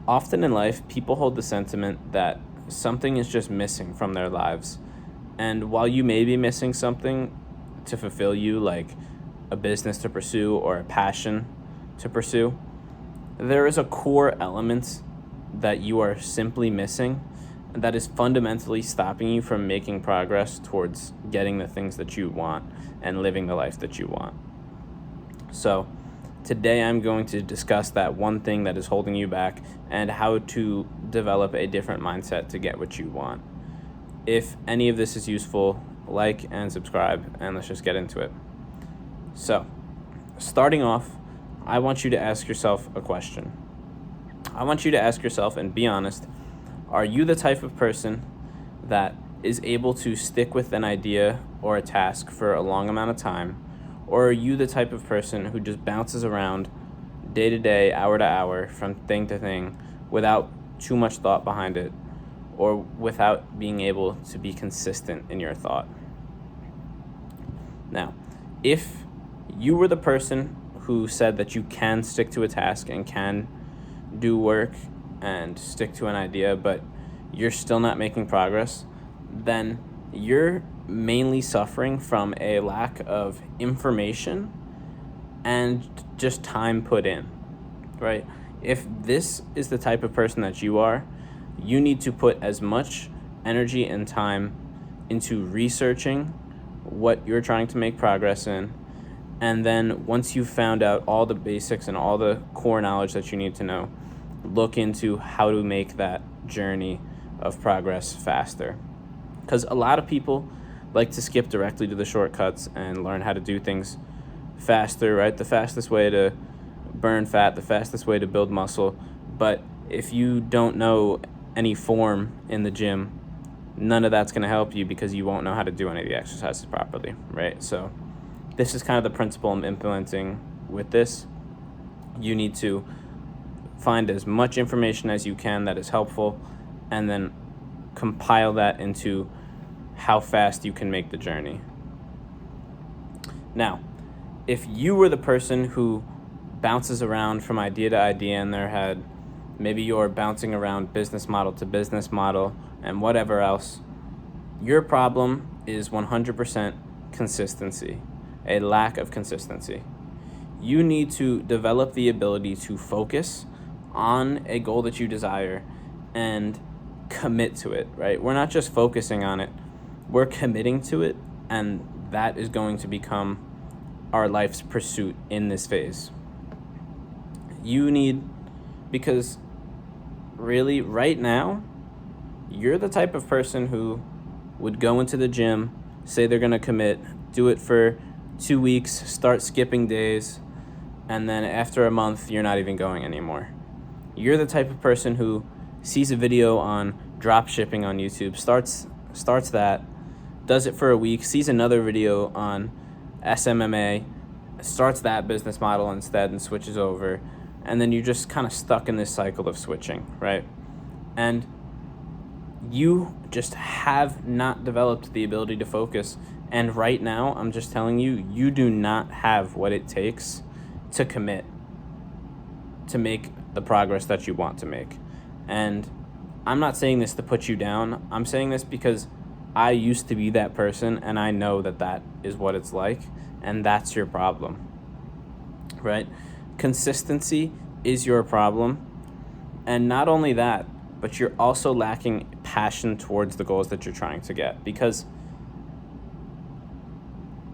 Often in life, people hold the sentiment that something is just missing from their lives. And while you may be missing something to fulfill you, like a business to pursue or a passion to pursue, there is a core element that you are simply missing that is fundamentally stopping you from making progress towards getting the things that you want and living the life that you want. So, today I'm going to discuss that one thing that is holding you back and how to develop a different mindset to get what you want. If any of this is useful, like and subscribe, and let's just get into it. So, starting off, I want you to ask yourself a question. I want you to ask yourself and be honest, are you the type of person that is able to stick with an idea or a task for a long amount of time? Or are you the type of person who just bounces around day to day, hour to hour, from thing to thing without too much thought behind it, or without being able to be consistent in your thought? Now, if you were the person who said that you can stick to a task and can do work and stick to an idea, but you're still not making progress, then you're mainly suffering from a lack of information and just time put in, right? If this is the type of person that you are, you need to put as much energy and time into researching what you're trying to make progress in. And then once you've found out all the basics and all the core knowledge that you need to know, look into how to make that journey of progress faster. Because a lot of people like to skip directly to the shortcuts and learn how to do things faster, right? The fastest way to burn fat, the fastest way to build muscle. But if you don't know any form in the gym, none of that's going to help you because you won't know how to do any of the exercises properly, right? So this is kind of the principle I'm implementing with this. You need to find as much information as you can that is helpful and then compile that into how fast you can make the journey. Now, if you were the person who bounces around from idea to idea in their head, maybe you're bouncing around business model to business model and whatever else, your problem is 100% consistency, a lack of consistency. You need to develop the ability to focus on a goal that you desire and commit to it, right? We're not just focusing on it, we're committing to it, and that is going to become our life's pursuit in this phase. Because really right now, you're the type of person who would go into the gym, say they're going to commit, do it for 2 weeks, start skipping days, and then after a month, you're not even going anymore. You're the type of person who sees a video on drop shipping on YouTube, starts that, does it for a week, sees another video on SMMA, starts that business model instead and switches over, and then you're just kind of stuck in this cycle of switching, right? And you just have not developed the ability to focus. And right now, I'm just telling you, you do not have what it takes to commit to make the progress that you want to make. And I'm not saying this to put you down. I'm saying this because I used to be that person, and I know that that is what it's like, and that's your problem, right? Consistency is your problem. And not only that, but you're also lacking passion towards the goals that you're trying to get. Because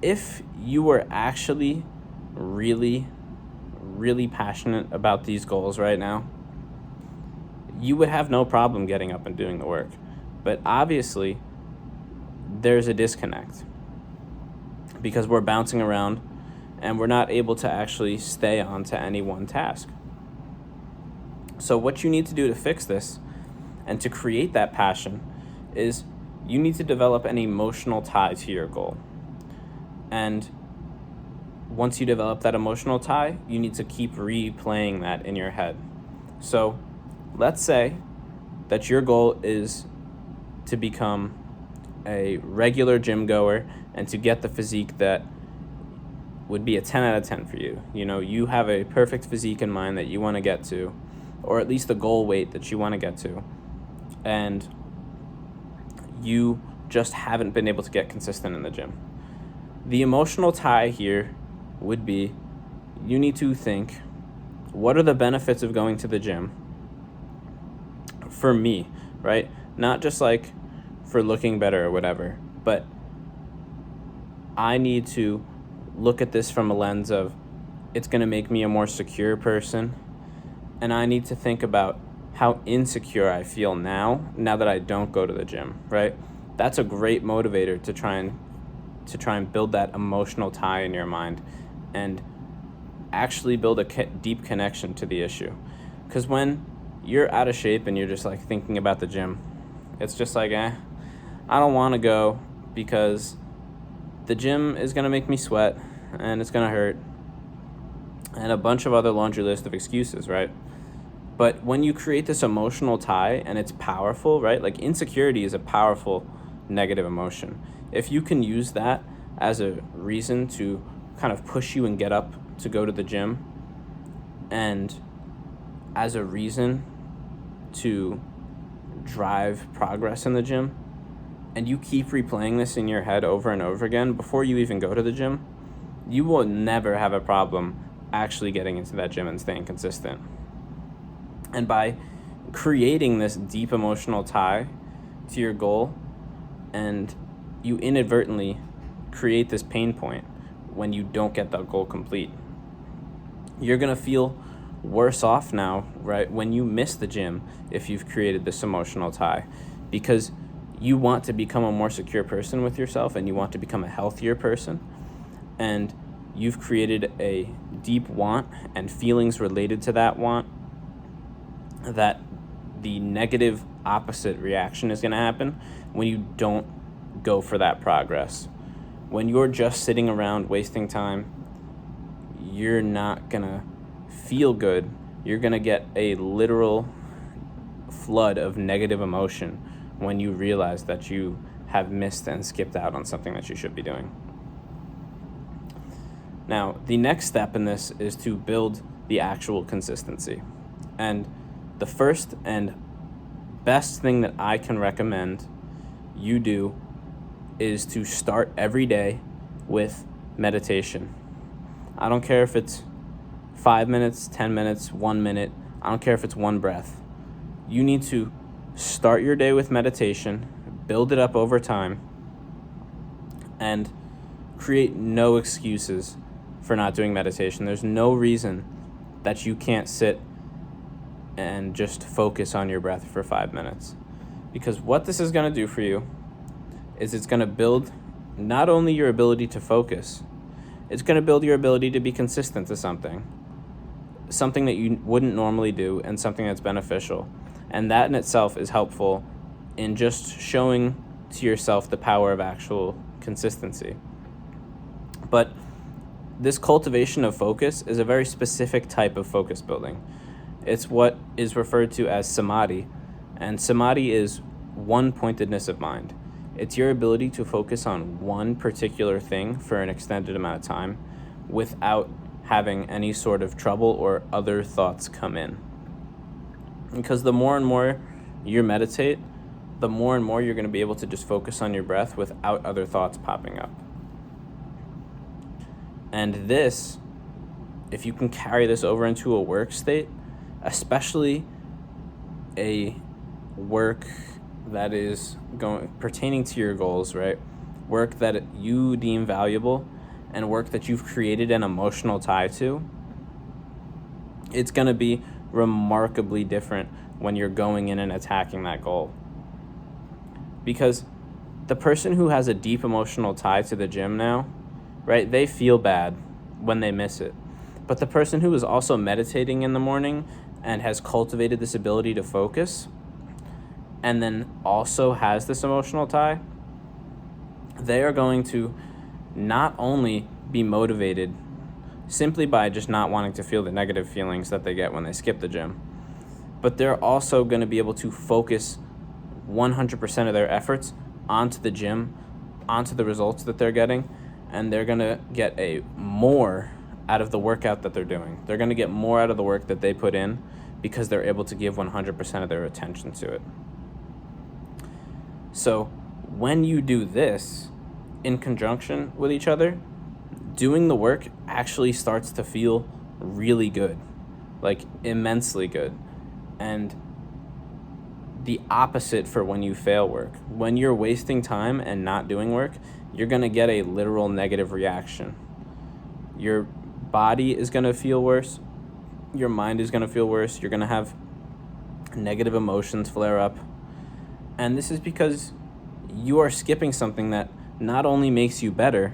if you were actually really, really passionate about these goals right now, you would have no problem getting up and doing the work. But obviously, there's a disconnect because we're bouncing around and we're not able to actually stay on to any one task. So what you need to do to fix this and to create that passion is you need to develop an emotional tie to your goal. And once you develop that emotional tie, you need to keep replaying that in your head. So let's say that your goal is to become a regular gym goer and to get the physique that would be a 10 out of 10 for you. You know, you have a perfect physique in mind that you want to get to, or at least the goal weight that you want to get to, and you just haven't been able to get consistent in the gym. The emotional tie here would be, you need to think, what are the benefits of going to the gym for me, right? Not just like for looking better or whatever, but I need to look at this from a lens of, it's going to make me a more secure person, and I need to think about how insecure I feel now that I don't go to the gym, right? That's a great motivator to try and build that emotional tie in your mind and actually build a deep connection to the issue. Because when you're out of shape and you're just like thinking about the gym, it's just like, I don't want to go because the gym is going to make me sweat and it's going to hurt, and a bunch of other laundry list of excuses, right? But when you create this emotional tie and it's powerful, right? Like, insecurity is a powerful negative emotion. If you can use that as a reason to kind of push you and get up to go to the gym, and as a reason to drive progress in the gym, and you keep replaying this in your head over and over again before you even go to the gym, you will never have a problem actually getting into that gym and staying consistent. And by creating this deep emotional tie to your goal, and you inadvertently create this pain point when you don't get that goal complete, you're going to feel worse off now, right, when you miss the gym, if you've created this emotional tie, because you want to become a more secure person with yourself and you want to become a healthier person, and you've created a deep want and feelings related to that want, that the negative opposite reaction is going to happen when you don't go for that progress. When you're just sitting around wasting time, you're not going to feel good. You're going to get a literal flood of negative emotion when you realize that you have missed and skipped out on something that you should be doing. Now, the next step in this is to build the actual consistency. And the first and best thing that I can recommend you do is to start every day with meditation. I don't care if it's 5 minutes, 10 minutes, 1 minute. I don't care if it's one breath. You need to start your day with meditation, build it up over time, and create no excuses for not doing meditation. There's no reason that you can't sit and just focus on your breath for 5 minutes. Because what this is going to do for you is it's going to build not only your ability to focus, it's going to build your ability to be consistent to something that you wouldn't normally do, and something that's beneficial. And that in itself is helpful in just showing to yourself the power of actual consistency. But this cultivation of focus is a very specific type of focus building. It's what is referred to as samadhi, and samadhi is one-pointedness of mind. It's your ability to focus on one particular thing for an extended amount of time without having any sort of trouble or other thoughts come in. Because the more and more you meditate, the more and more you're going to be able to just focus on your breath without other thoughts popping up. And this, if you can carry this over into a work state, especially a work that is pertaining to your goals, right? Work that you deem valuable and work that you've created an emotional tie to, it's going to be remarkably different when you're going in and attacking that goal. Because the person who has a deep emotional tie to the gym now, right, they feel bad when they miss it. But the person who is also meditating in the morning and has cultivated this ability to focus, and then also has this emotional tie, they are going to not only be motivated simply by just not wanting to feel the negative feelings that they get when they skip the gym, but they're also going to be able to focus 100% of their efforts onto the gym, onto the results that they're getting, and they're going to get a more out of the workout that they're doing. They're going to get more out of the work that they put in because they're able to give 100% of their attention to it. So when you do this in conjunction with each other, doing the work actually starts to feel really good, like immensely good. And the opposite for when you fail work. When you're wasting time and not doing work, you're going to get a literal negative reaction. Your body is going to feel worse. Your mind is going to feel worse. You're going to have negative emotions flare up. And this is because you are skipping something that not only makes you better,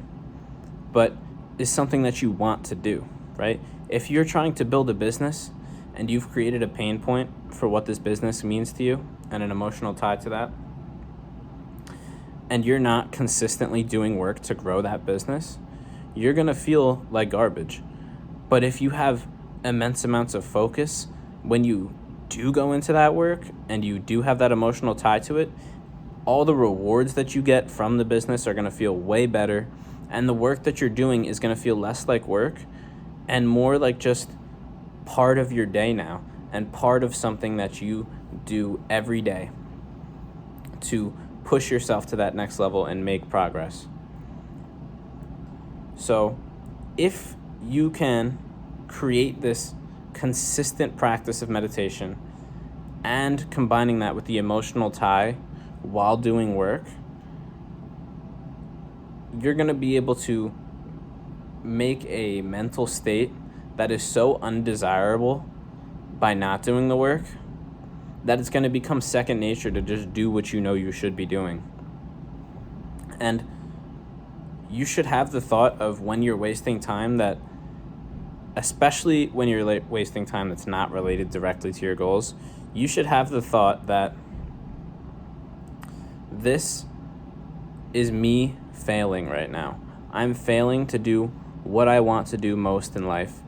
but is something that you want to do, right? If you're trying to build a business and you've created a pain point for what this business means to you and an emotional tie to that, and you're not consistently doing work to grow that business, you're going to feel like garbage. But if you have immense amounts of focus, when you do go into that work and you do have that emotional tie to it, all the rewards that you get from the business are going to feel way better, and the work that you're doing is going to feel less like work and more like just part of your day now, and part of something that you do every day to push yourself to that next level and make progress. So if you can create this consistent practice of meditation and combining that with the emotional tie while doing work, you're going to be able to make a mental state that is so undesirable by not doing the work that it's going to become second nature to just do what you know you should be doing. And you should have the thought of when you're wasting time that, especially when you're wasting time that's not related directly to your goals, you should have the thought that this is me failing right now. I'm failing to do what I want to do most in life,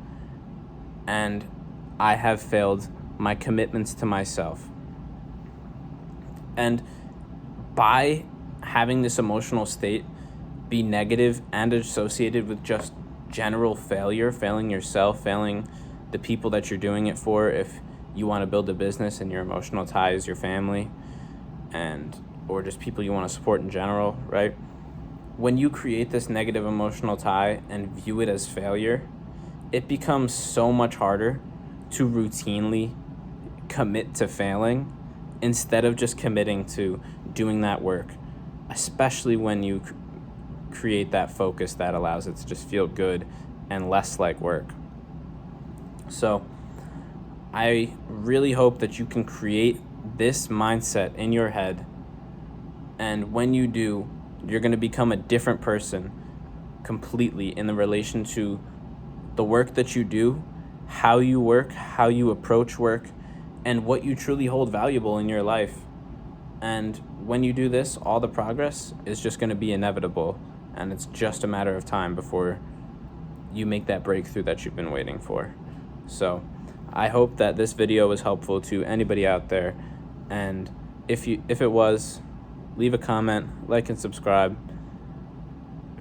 and I have failed my commitments to myself. And by having this emotional state be negative and associated with just general failure, failing yourself, failing the people that you're doing it for, if you want to build a business and your emotional tie is your family, and or just people you want to support in general, right? When you create this negative emotional tie and view it as failure, it becomes so much harder to routinely commit to failing instead of just committing to doing that work, especially when you create that focus that allows it to just feel good and less like work. So I really hope that you can create this mindset in your head, and when you do, you're going to become a different person completely in the relation to the work that you do, how you work, how you approach work, and what you truly hold valuable in your life. And when you do this, all the progress is just going to be inevitable, and it's just a matter of time before you make that breakthrough that you've been waiting for. So I hope that this video was helpful to anybody out there, and if it was, leave a comment, like and subscribe,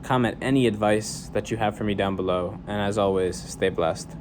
comment any advice that you have for me down below, and as always, stay blessed.